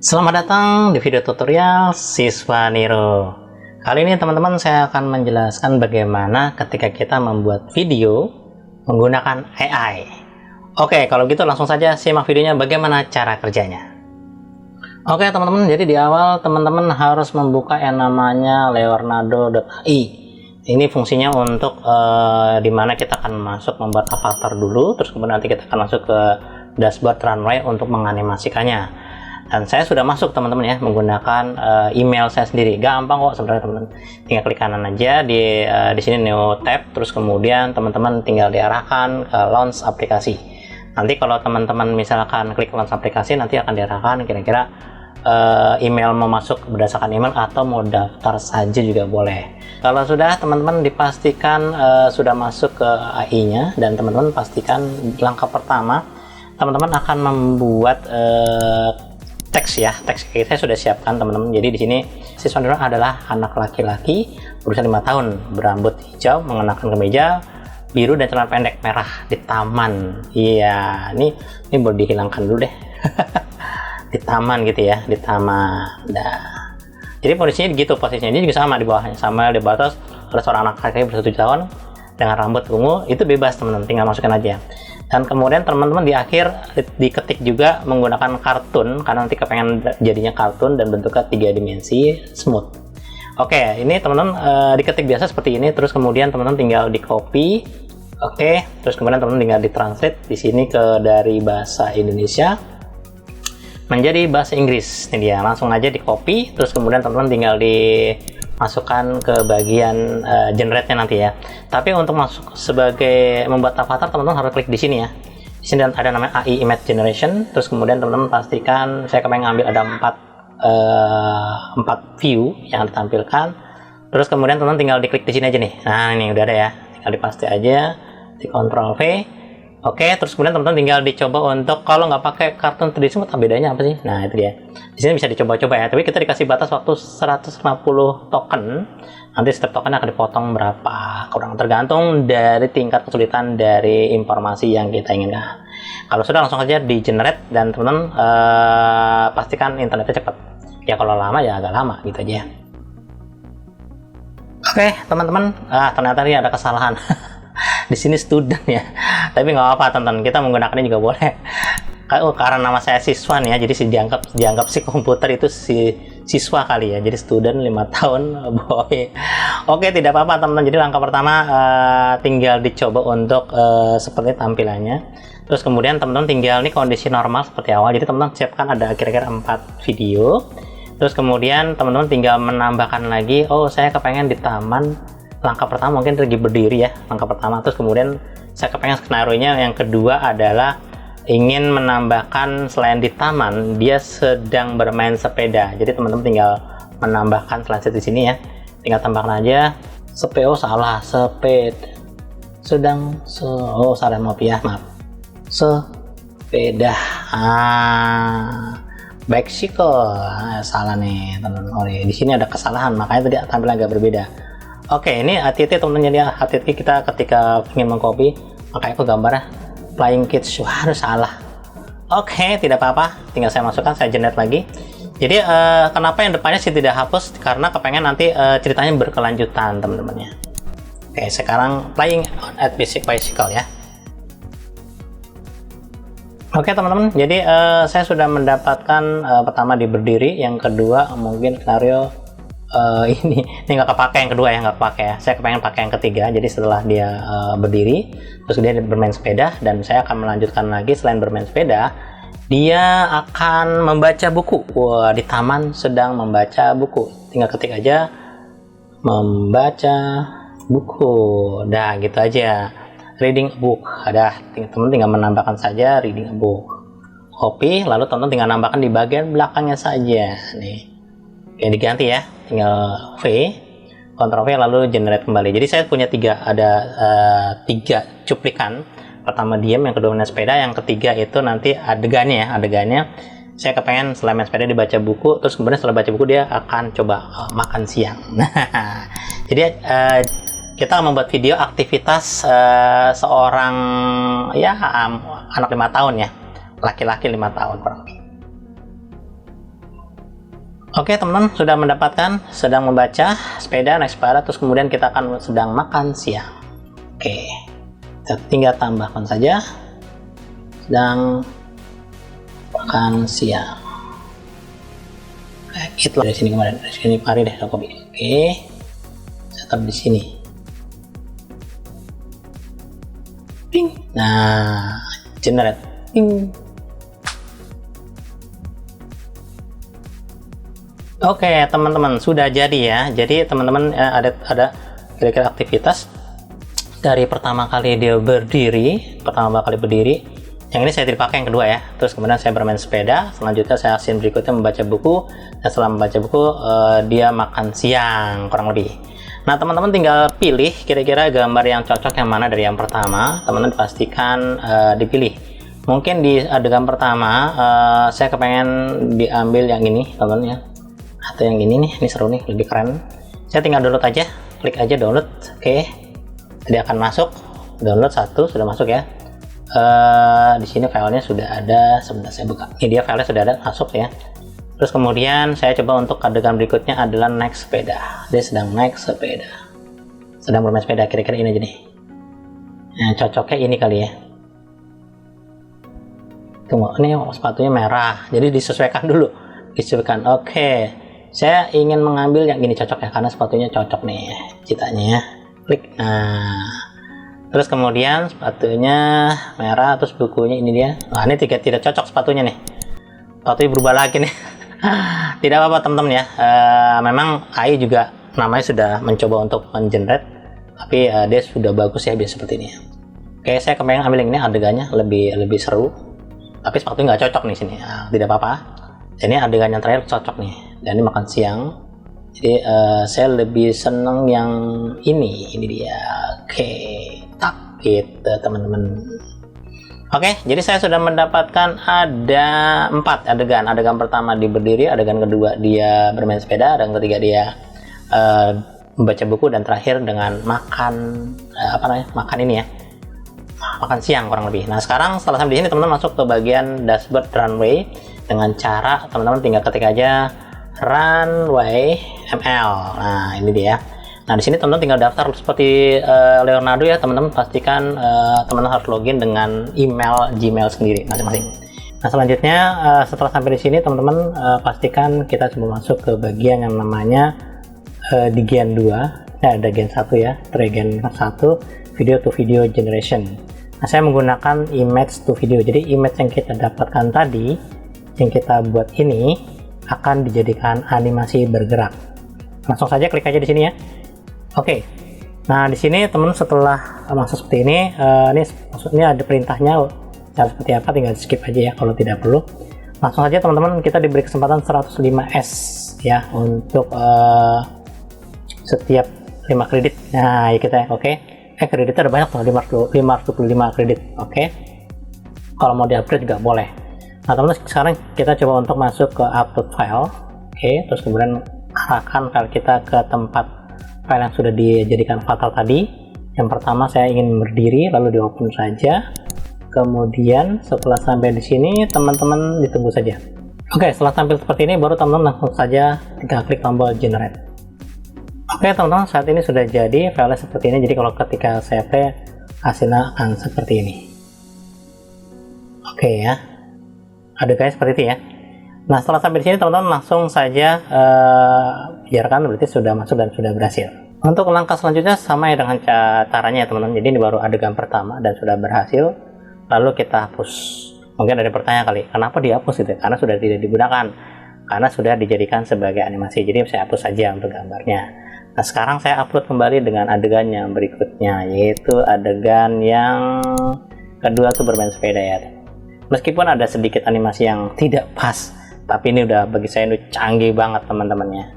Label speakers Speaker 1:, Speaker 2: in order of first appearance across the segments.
Speaker 1: Selamat datang di video tutorial Siswa Niro. Kali ini teman-teman saya akan menjelaskan bagaimana ketika kita membuat video menggunakan AI. Oke, kalau gitu langsung saja simak videonya bagaimana cara kerjanya. Oke teman-teman, jadi di awal teman-teman harus membuka yang namanya leonardo.ai. Ini fungsinya untuk dimana kita akan masuk membuat avatar dulu, terus kemudian nanti kita akan masuk ke dashboard Runway untuk menganimasikannya. Dan saya sudah masuk teman-teman ya, menggunakan email saya sendiri. Gampang kok sebenarnya teman-teman. Tinggal klik kanan aja di sini new tab, terus kemudian teman-teman tinggal diarahkan ke launch aplikasi. Nanti kalau teman-teman misalkan klik launch aplikasi, nanti akan diarahkan kira-kira email mau masuk berdasarkan email atau mau daftar saja juga boleh. Kalau sudah teman-teman dipastikan sudah masuk ke AI-nya, dan teman-teman pastikan langkah pertama teman-teman akan membuat teks ya, teks saya sudah siapkan teman-teman. Jadi di sini Siswa Niro adalah anak laki-laki berusia 5 tahun, berambut hijau, mengenakan kemeja biru dan celana pendek merah di taman. Iya, ini boleh dihilangkan dulu deh. Di taman gitu ya, di taman. Nah, jadi posisinya gitu, posisinya ini juga sama di bawahnya, sama di batas ada seorang anak laki-laki berusia 7 tahun dengan rambut ungu, itu bebas teman-teman, tinggal masukkan aja. Dan kemudian teman-teman di akhir diketik juga menggunakan kartun, karena nanti kepengen jadinya kartun dan bentuknya 3 dimensi smooth. Oke, ini teman-teman diketik biasa seperti ini, terus kemudian teman-teman tinggal di copy. Oke, terus kemudian teman-teman tinggal di translate di sini dari bahasa Indonesia menjadi bahasa Inggris. Ini dia, langsung aja di copy, terus kemudian teman-teman tinggal masukkan ke bagian generate-nya nanti ya. Tapi untuk masuk sebagai membuat avatar, teman-teman harus klik di sini ya. Di sini ada namanya AI Image Generation. Terus kemudian teman-teman pastikan, saya kemarin ngambil ada 4 view yang ditampilkan. Terus kemudian teman-teman tinggal diklik di sini aja nih. Nah, ini udah ada ya. Tinggal dipaste aja, di Ctrl V. Oke, terus kemudian teman-teman tinggal dicoba untuk kalau nggak pakai kartun 3D Smooth, bedanya apa sih? Nah, itu dia. Di sini bisa dicoba-coba ya, tapi kita dikasih batas waktu 150 token. Nanti setiap token akan dipotong berapa, kurang tergantung dari tingkat kesulitan dari informasi yang kita inginkan. Kalau sudah, langsung aja di generate, dan teman-teman pastikan internetnya cepat. Ya kalau lama ya agak lama gitu aja. Oke teman-teman, ternyata ini ada kesalahan. Di sini student ya, tapi nggak apa-apa teman-teman, kita menggunakannya juga boleh. Karena nama saya siswa nih ya, jadi dianggap si komputer itu si siswa kali ya, jadi student 5 tahun boy. Oke, tidak apa-apa teman-teman. Jadi langkah pertama tinggal dicoba untuk seperti tampilannya. Terus kemudian teman-teman tinggal nih kondisi normal seperti awal. Jadi teman-teman siapkan ada kira-kira 4 video. Terus kemudian teman-teman tinggal menambahkan lagi, oh saya kepengen di taman. Langkah pertama mungkin lagi berdiri ya, langkah pertama. Terus kemudian saya kepengen skenario-nya yang kedua adalah ingin menambahkan selain di taman, dia sedang bermain sepeda. Jadi teman-teman tinggal menambahkan selain di sini ya, tinggal tambahkan aja sepeda. Oh salah, sepeda sedang oh salah, maaf ya, maaf, sepeda bicycle. Salah nih teman-teman. Oh ya, di sini ada kesalahan, makanya tadi tampilan agak berbeda. Oke, ini hati-hati teman-teman, jadi hati-hati kita ketika ingin mengcopy, makanya aku gambarnya Flying Kids. Wah, harus salah. Oke, tidak apa-apa, tinggal saya masukkan, saya generate lagi. Jadi kenapa yang depannya sih tidak hapus, karena kepengen nanti ceritanya berkelanjutan teman-teman ya. Oke, sekarang Flying at Basic Bicycle ya. Oke teman-teman, jadi saya sudah mendapatkan pertama di berdiri, yang kedua mungkin skenario ini nggak kepake, yang kedua ya nggak kepake ya. Saya kepengen pakai yang ketiga, jadi setelah dia berdiri, terus dia bermain sepeda, dan saya akan melanjutkan lagi. Selain bermain sepeda, dia akan membaca buku. Wah, di taman sedang membaca buku. Tinggal ketik aja membaca buku. Dah gitu aja. Reading a book. Ada, teman-teman tinggal menambahkan saja reading a book. Copy, lalu teman-teman tinggal nambahkan di bagian belakangnya saja. Nih. Oke, diganti ya, tinggal V, Ctrl V, lalu generate kembali. Jadi saya punya ada 3 cuplikan. Pertama diam, yang kedua main sepeda, yang ketiga itu nanti adegannya saya kepengen selain main sepeda dibaca buku, terus kemudian setelah baca buku dia akan coba makan siang. Jadi kita membuat video aktivitas seorang ya anak 5 tahun ya, laki-laki 5 tahun kurang lebih. Oke teman-teman, sudah mendapatkan, sedang membaca sepeda naik sepeda, terus kemudian kita akan sedang makan siang. Oke, kita tinggal tambahkan saja sedang makan siang. Itu dari sini kemarin, dari sini mari deh kopi. Oke, saya taruh di sini. Ping. Nah, generate. Ping. Oke teman-teman, sudah jadi ya. Jadi teman-teman ada kira-kira aktivitas dari pertama kali dia berdiri, yang ini saya tidak pakai, yang kedua ya. Terus kemudian saya bermain sepeda, selanjutnya saya scene berikutnya membaca buku, dan setelah membaca buku dia makan siang kurang lebih. Nah teman-teman tinggal pilih kira-kira gambar yang cocok yang mana dari yang pertama. Teman-teman pastikan dipilih. Mungkin di adegan pertama saya kepengen diambil yang ini teman-teman ya, atau yang ini nih, ini seru nih, lebih keren. Saya tinggal download aja, klik aja download. Oke, dia akan masuk. Download satu sudah masuk ya. Di sini filenya sudah ada, sebentar saya buka. Ini dia filenya sudah ada, masuk ya. Terus kemudian saya coba untuk adegan berikutnya adalah naik sepeda. Dia sedang naik sepeda, sedang bermain sepeda, kira-kira ini aja nih. Nah cocoknya ini kali ya. Tunggu, ini sepatunya merah, jadi disesuaikan dulu, disesuaikan. Oke. Saya ingin mengambil yang gini cocok ya, karena sepatunya cocok nih citanya ya. Klik. Nah, terus kemudian sepatunya merah, terus bukunya ini dia. Nah ini tidak cocok sepatunya nih, sepatunya berubah lagi nih. Tidak apa-apa teman-teman ya. Memang AI juga namanya sudah mencoba untuk mengenerate, tapi dia sudah bagus ya, biasa seperti ini ya. Oke, saya kepengen ambil yang ini, adegannya lebih seru, tapi sepatunya nggak cocok nih sini. Nah, tidak apa-apa. Ini adegan yang terakhir cocok nih, dan ini makan siang. Jadi saya lebih seneng yang ini dia. Oke, tak gitu teman-teman. Oke, jadi saya sudah mendapatkan ada 4 adegan. Adegan pertama dia berdiri, adegan kedua dia bermain sepeda, adegan ketiga dia membaca buku, dan terakhir dengan makan makan ini ya, makan siang kurang lebih. Nah sekarang setelah sampai di sini teman-teman masuk ke bagian dashboard runway dengan cara teman-teman tinggal ketik aja runway ml. Nah ini dia. Nah di sini teman-teman tinggal daftar seperti Leonardo ya, teman-teman pastikan teman-teman harus login dengan email Gmail sendiri masing-masing. Nah selanjutnya setelah sampai di sini teman-teman pastikan kita coba masuk ke bagian yang namanya di gen 2. Ada gen 1 ya, gen 1 video to video generation. Nah saya menggunakan image to video, jadi image yang kita dapatkan tadi, yang kita buat ini akan dijadikan animasi bergerak. Langsung saja klik aja di sini ya. Oke. Nah, di sini teman-teman setelah masuk seperti ini, ini maksudnya ada perintahnya cara seperti apa, tinggal skip aja ya kalau tidak perlu. Langsung saja teman-teman, kita diberi kesempatan 105S ya untuk setiap 5 kredit. Nah, ya kita oke. Kreditnya ada banyak tuh, 525 kredit. Oke. Kalau mau di-upgrade juga boleh. Nah teman-teman, sekarang kita coba untuk masuk ke upload file. Oke, terus kemudian arahkan file kita ke tempat file yang sudah dijadikan fatal tadi. Yang pertama saya ingin berdiri, lalu di open saja. Kemudian setelah sampai di sini teman-teman ditunggu saja. Oke, setelah tampil seperti ini baru teman-teman langsung saja tinggal klik tombol generate. Oke teman-teman, saat ini sudah jadi file seperti ini. Jadi kalau ketika saya play hasilnya akan seperti ini. Oke ya, adegannya seperti itu ya. Nah setelah sampai di sini teman-teman langsung saja biarkan, berarti sudah masuk dan sudah berhasil. Untuk langkah selanjutnya sama ya dengan caranya ya teman-teman. Jadi ini baru adegan pertama dan sudah berhasil, lalu kita hapus. Mungkin ada pertanyaan kali, kenapa dihapus gitu? Karena sudah tidak digunakan, karena sudah dijadikan sebagai animasi. Jadi saya hapus saja untuk gambarnya. Nah sekarang saya upload kembali dengan adegan yang berikutnya, yaitu adegan yang kedua tuh bermain sepeda ya. Meskipun ada sedikit animasi yang tidak pas, tapi ini udah bagi saya ini canggih banget teman-temannya.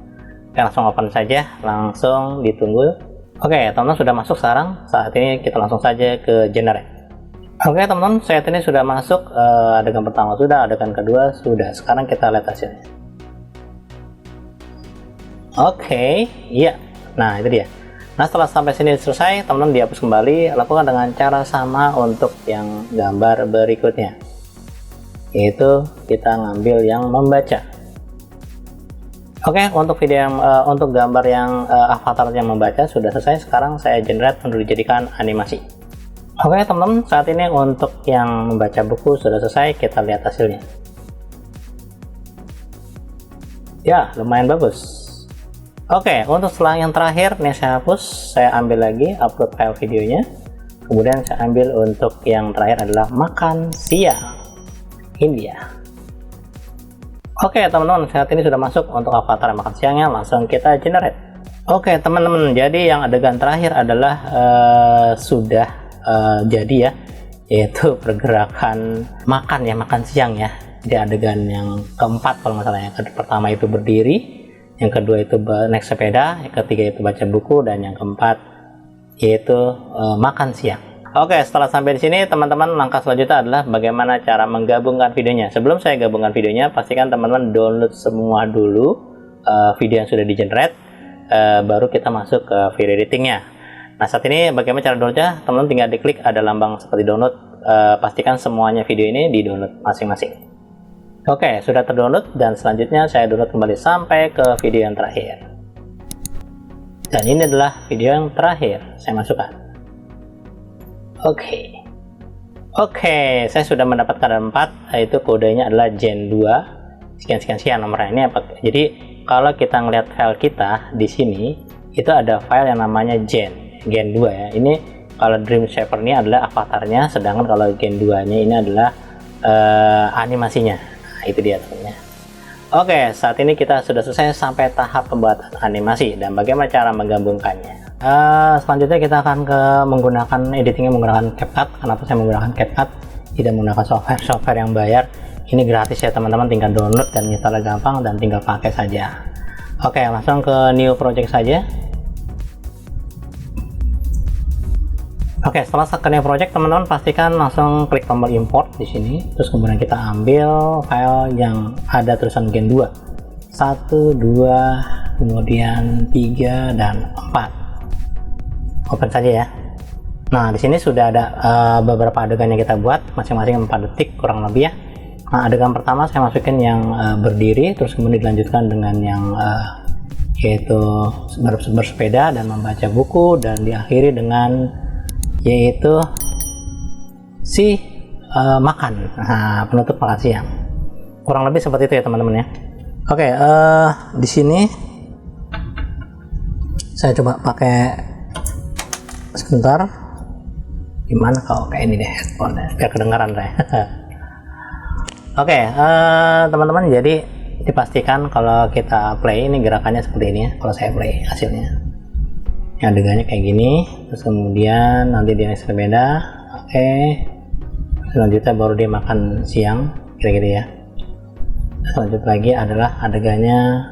Speaker 1: Oke, langsung open saja, langsung ditunggu. Oke teman-teman, sudah masuk sekarang. Saat ini kita langsung saja ke generate. Oke teman-teman, saat ini sudah masuk, adegan pertama sudah, adegan kedua sudah. Sekarang kita lihat hasilnya. Oke, iya. Nah itu dia. Nah setelah sampai sini selesai, teman-teman dihapus kembali. Lakukan dengan cara sama untuk yang gambar berikutnya, yaitu kita ngambil yang membaca. Oke, untuk video yang untuk gambar yang avatar yang membaca sudah selesai. Sekarang saya generate untuk dijadikan animasi. Oke teman-teman, saat ini untuk yang membaca buku sudah selesai. Kita lihat hasilnya. Ya, lumayan bagus. Oke, untuk setelah yang terakhir nih saya hapus, saya ambil lagi upload file videonya. Kemudian saya ambil untuk yang terakhir adalah makan siang. Ini dia. Oke teman-teman, saat ini sudah masuk untuk avatar makan siangnya, langsung kita generate. Oke teman-teman, jadi yang adegan terakhir adalah sudah jadi ya, yaitu pergerakan makan siang ya. Di adegan yang keempat kalau nggak salah, yang pertama itu berdiri, yang kedua itu naik sepeda, yang ketiga itu baca buku, dan yang keempat yaitu makan siang. Oke, setelah sampai di sini teman-teman, langkah selanjutnya adalah bagaimana cara menggabungkan videonya. Sebelum saya gabungkan videonya, pastikan teman-teman download semua dulu video yang sudah di generate, baru kita masuk ke video editingnya. Nah saat ini bagaimana cara downloadnya? Teman-teman tinggal diklik ada lambang seperti download, pastikan semuanya video ini di download masing-masing. Oke, sudah terdownload, dan selanjutnya saya download kembali sampai ke video yang terakhir. Dan ini adalah video yang terakhir saya masukkan. Oke, saya sudah mendapatkan 4, yaitu kodenya adalah Gen 2 sekian nomornya ini apa. Jadi kalau kita ngelihat file kita di sini, itu ada file yang namanya Gen 2 ya. Ini kalau Dream Shaper ini adalah avatarnya, sedangkan kalau Gen 2 nya ini adalah animasinya. Itu dia temannya. Oke, saat ini kita sudah selesai sampai tahap pembuatan animasi dan bagaimana cara menggabungkannya. Selanjutnya kita akan menggunakan editingnya menggunakan CapCut. Kenapa saya menggunakan CapCut, tidak menggunakan software yang bayar? Ini gratis ya teman-teman, tinggal download dan install gampang dan tinggal pakai saja. Oke, langsung ke new project saja. Oke, setelah ke new project, teman-teman pastikan langsung klik tombol import di sini. Terus kemudian kita ambil file yang ada tulisan Gen 2. 1, 2, kemudian 3 dan 4. Open saja ya. Nah, di sini sudah ada beberapa adegan yang kita buat, masing-masing 4 detik kurang lebih ya. Nah, adegan pertama saya masukin yang berdiri, terus kemudian dilanjutkan dengan yang yaitu bersepeda dan membaca buku, dan diakhiri dengan yaitu si makan, penutup makan siang. Kurang lebih seperti itu ya teman-teman ya. Oke, di sini saya coba pakai sebentar. Gimana kalau kayak ini deh headphone ya, biar kedengaran saya. Oke, teman-teman, jadi dipastikan kalau kita play ini gerakannya seperti ini ya. Kalau saya play hasilnya, yang adegannya kayak gini, terus kemudian nanti dia naik sepeda. Oke, selanjutnya baru dia makan siang, kira-kira ya. Selanjutnya lagi adalah adegannya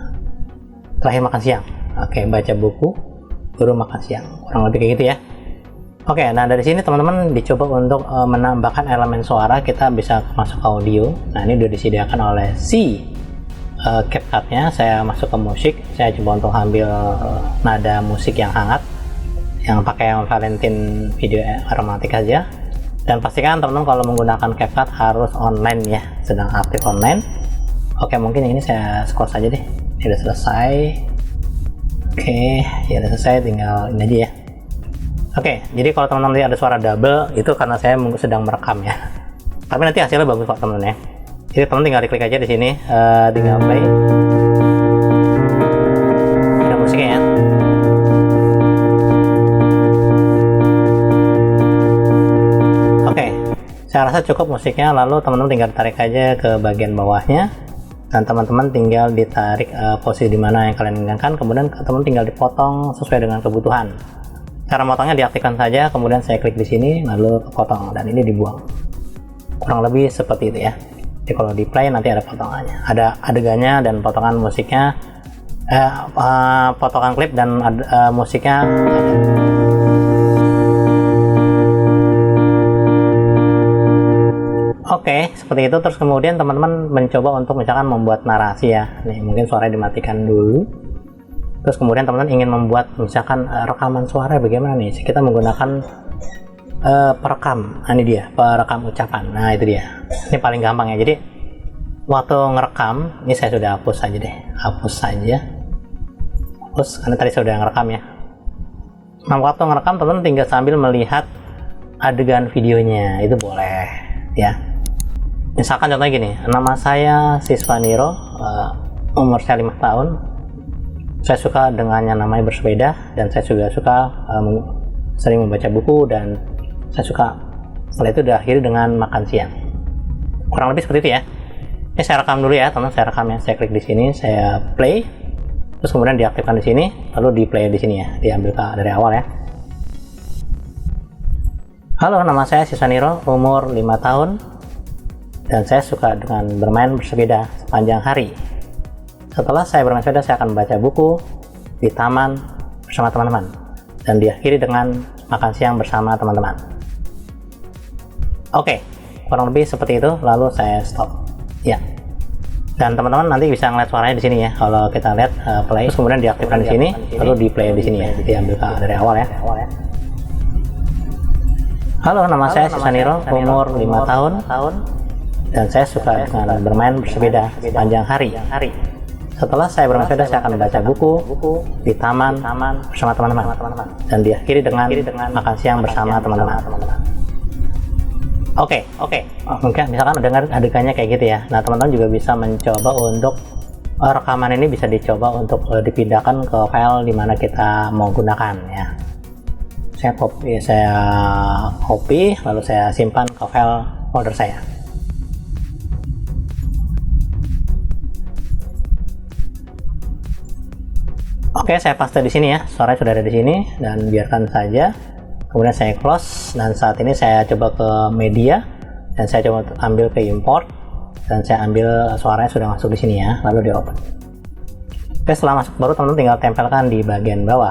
Speaker 1: terakhir makan siang. Oke, baca buku baru makan siang, kurang lebih kayak gitu ya. Oke, nah dari sini teman-teman dicoba untuk menambahkan elemen suara. Kita bisa masuk ke audio. Nah ini udah disediakan oleh si CapCut-nya. Saya masuk ke musik, saya coba untuk ambil nada musik yang hangat, yang pakai yang Valentine video aromatik aja. Dan pastikan teman-teman kalau menggunakan CapCut harus online ya, sedang aktif online. Oke, mungkin ini saya skor saja deh. Ini udah selesai. Oke, ya udah selesai, tinggal ini aja ya. Oke, jadi kalau teman-teman lihat ada suara double, itu karena saya sedang merekam ya. Tapi nanti hasilnya bagus kok teman-teman ya. Jadi teman tinggal diklik aja di sini, tinggal play. Ada musiknya ya. Oke, saya rasa cukup musiknya. Lalu teman-teman tinggal tarik aja ke bagian bawahnya, dan teman-teman tinggal ditarik posisi di mana yang kalian inginkan. Kemudian teman-teman tinggal dipotong sesuai dengan kebutuhan. Cara motongnya diaktifkan saja, kemudian saya klik di sini, lalu potong, dan ini dibuang. Kurang lebih seperti itu ya. Jadi kalau di play nanti ada potongannya, ada adegannya dan potongan musiknya, potongan klip dan musiknya. Oke, seperti itu. Terus kemudian teman-teman mencoba untuk misalkan membuat narasi ya. Nih mungkin suaranya dimatikan dulu. Terus kemudian teman-teman ingin membuat misalkan rekaman suara, bagaimana nih? Kita menggunakan perekam. Nah, ini dia perekam ucapan. Nah itu dia, ini paling gampang ya. Jadi waktu ngerekam, ini saya sudah hapus aja deh, hapus saja, hapus karena tadi saya sudah ngerekam ya. Nah, waktu ngerekam teman-teman tinggal sambil melihat adegan videonya, itu boleh ya. Misalkan contohnya gini, nama saya Siswaniro, umur saya 5 tahun, saya suka dengan yang namanya bersepeda, dan saya juga suka sering membaca buku, dan saya suka setelah itu diakhiri dengan makan siang. Kurang lebih seperti itu ya. Ini saya rekam dulu ya teman, saya rekam ya. Saya klik di sini, saya play, terus kemudian diaktifkan di sini, lalu di play di sini ya, diambil dari awal ya. Halo, nama saya Siswaniro, umur 5 tahun, dan saya suka dengan bermain bersepeda sepanjang hari. Setelah saya bermain sepeda, saya akan membaca buku di taman bersama teman-teman, dan diakhiri dengan makan siang bersama teman-teman. Oke, kurang lebih seperti itu, lalu saya stop ya. Dan teman-teman nanti bisa ngeliat suaranya di sini ya. Kalau kita lihat play, terus kemudian diaktifkan di sini, lalu di play di sini ya, diambil dari awal ya. Halo, nama saya Siswaniro, umur 5 tahun, dan saya suka dengan bermain bersepeda sepanjang hari. Setelah saya bermain sepeda, saya akan membaca buku di taman bersama teman-teman, dan diakhiri dengan makan siang bersama teman-teman. Oke, mungkin misalkan dengar adegannya kayak gitu ya. Nah, teman-teman juga bisa mencoba untuk rekaman ini bisa dicoba untuk dipindahkan ke file dimana kita mau gunakan ya. Saya copy, lalu saya simpan ke file folder saya. Oke, saya paste di sini ya. Suaranya sudah ada di sini, dan biarkan saja. Kemudian saya close, dan saat ini saya coba ke media, dan saya coba ambil ke import, dan saya ambil suaranya sudah masuk di sini ya, lalu di open. Oke, setelah masuk baru teman-teman tinggal tempelkan di bagian bawah,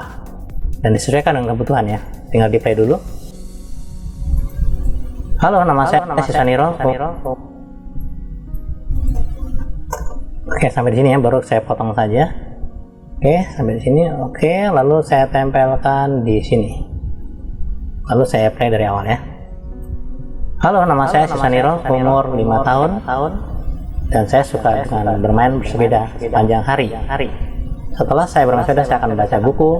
Speaker 1: dan disesuaikan dengan kebutuhan ya. Tinggal di play dulu. Halo, nama saya Siswaniro. Oke, sampai di sini ya, baru saya potong saja. Oke, sampai di sini. Oke, lalu saya tempelkan di sini. Lalu saya play dari awal ya. Halo, nama saya Siswaniro, umur 5 tahun, dan saya suka dengan bermain bersepeda sepanjang hari. Setelah saya bermain sepeda, saya akan membaca buku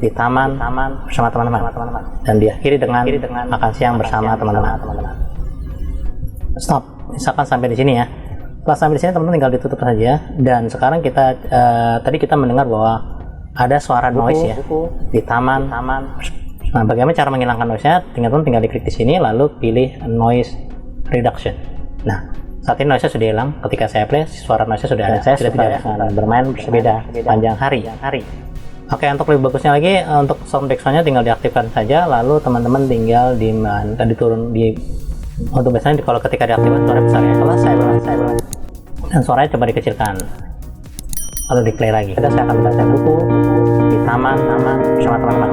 Speaker 1: di taman bersama teman-teman, dan diakhiri dengan makan siang bersama teman-teman. Stop. Misalkan sampai di sini ya. Setelah sampai di sini, teman-teman tinggal ditutup saja. Dan sekarang kita tadi kita mendengar bahwa ada suara noise ya di taman. Nah, bagaimana cara menghilangkan noise-nya? Tinggal diklik di sini, lalu pilih noise reduction. Nah, saat ini noise-nya sudah hilang. Ketika saya play, suara noise-nya sudah ada. Saya sudah tidak bermain bersepeda sepanjang hari. Oke, untuk lebih bagusnya lagi, untuk sound background-nya tinggal diaktifkan saja, lalu teman-teman tinggal untuk biasanya kalau ketika diaktifkan suara besar ya. Kalau saya bermain, dan suaranya coba dikecilkan, lalu di play lagi. Saya akan membaca buku di taman bersama teman-teman,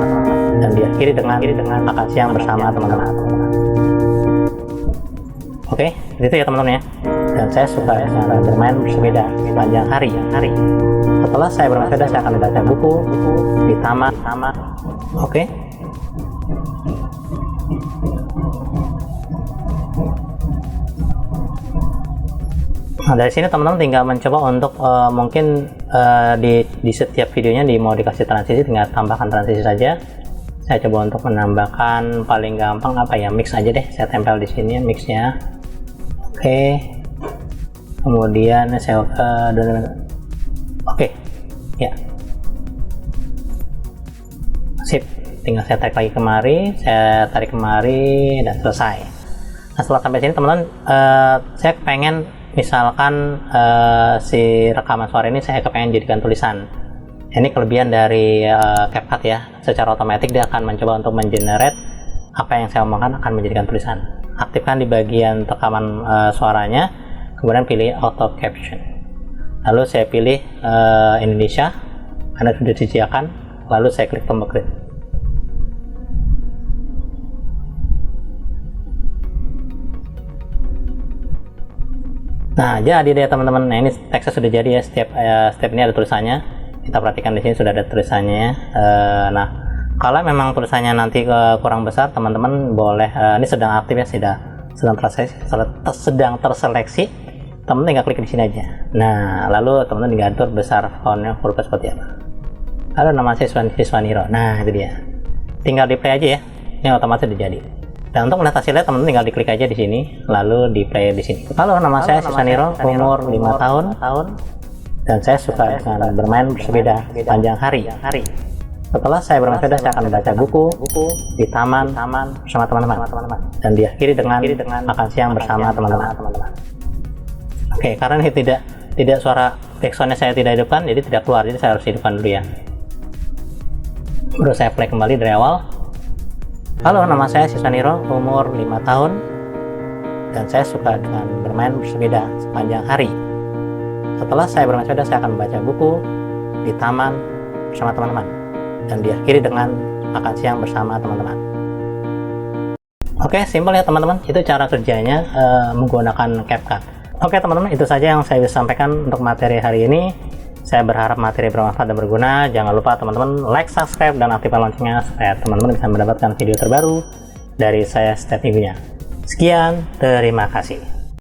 Speaker 1: dan diakhiri dengan makan siang bersama teman-teman. Oke, itu ya teman-teman ya. Dan saya suka bermain bersepeda sepanjang hari. Setelah saya bermain sepeda, saya akan membaca buku di taman. Oke. Nah, dari sini teman-teman tinggal mencoba untuk mungkin di setiap videonya mau dikasih transisi, tinggal tambahkan transisi saja. Saya coba untuk menambahkan paling gampang apa ya, mix aja deh. Saya tempel di sini mixnya. Oke. Kemudian saya oke. Ya. Sip. Tinggal saya tarik lagi kemari, dan selesai. Nah, setelah sampai sini teman-teman, saya pengen misalkan si rekaman suara ini saya kepengen jadikan tulisan. Ini kelebihan dari CapCut ya, secara otomatis dia akan mencoba untuk mengenerate apa yang saya omongkan akan menjadikan tulisan. Aktifkan di bagian rekaman suaranya, kemudian pilih auto caption, lalu saya pilih Indonesia karena sudah disediakan, lalu saya klik tombol create. Nah, jadi deh teman-teman. Nah, ini teksnya sudah jadi ya. Setiap ini ada tulisannya. Kita perhatikan di sini sudah ada tulisannya. Nah, kalau memang tulisannya nanti kurang besar, teman-teman boleh ini sedang aktif ya, sedang terseleksi. teman-teman tinggal klik di sini aja. Nah, lalu teman-teman tinggal atur besar fontnya hurufnya seperti apa. Lalu nama Siswaniro. Nah, itu dia. Tinggal di play aja ya. Ini otomatis udah jadi. Dan untuk melihat hasilnya, teman-teman tinggal diklik aja di sini, lalu di play di sini. Halo, nama saya Siswaniro, umur 5 tahun, dan saya suka dengan bermain bersepeda sepanjang hari. Setelah saya bermain sepeda, saya akan membaca buku di taman bersama teman-teman, dan diakhiri dengan makan siang bersama teman-teman. Oke, karena ini tidak suara backsoundnya saya tidak hidupkan, jadi tidak keluar, jadi saya harus hidupkan dulu ya. Baru saya play kembali dari awal. Halo, nama saya Siswaniro, umur 5 tahun, dan saya suka dengan bermain bersepeda sepanjang hari. Setelah saya bermain sepeda, saya akan membaca buku di taman bersama teman-teman, dan diakhiri dengan makan siang bersama teman-teman. Oke, simpel ya teman-teman, itu cara kerjanya menggunakan CapCut. Oke teman-teman, itu saja yang saya bisa sampaikan untuk materi hari ini. Saya berharap materi bermanfaat dan berguna. Jangan lupa teman-teman like, subscribe, dan aktifkan loncengnya supaya teman-teman bisa mendapatkan video terbaru dari saya setiap minggunya. Sekian, terima kasih.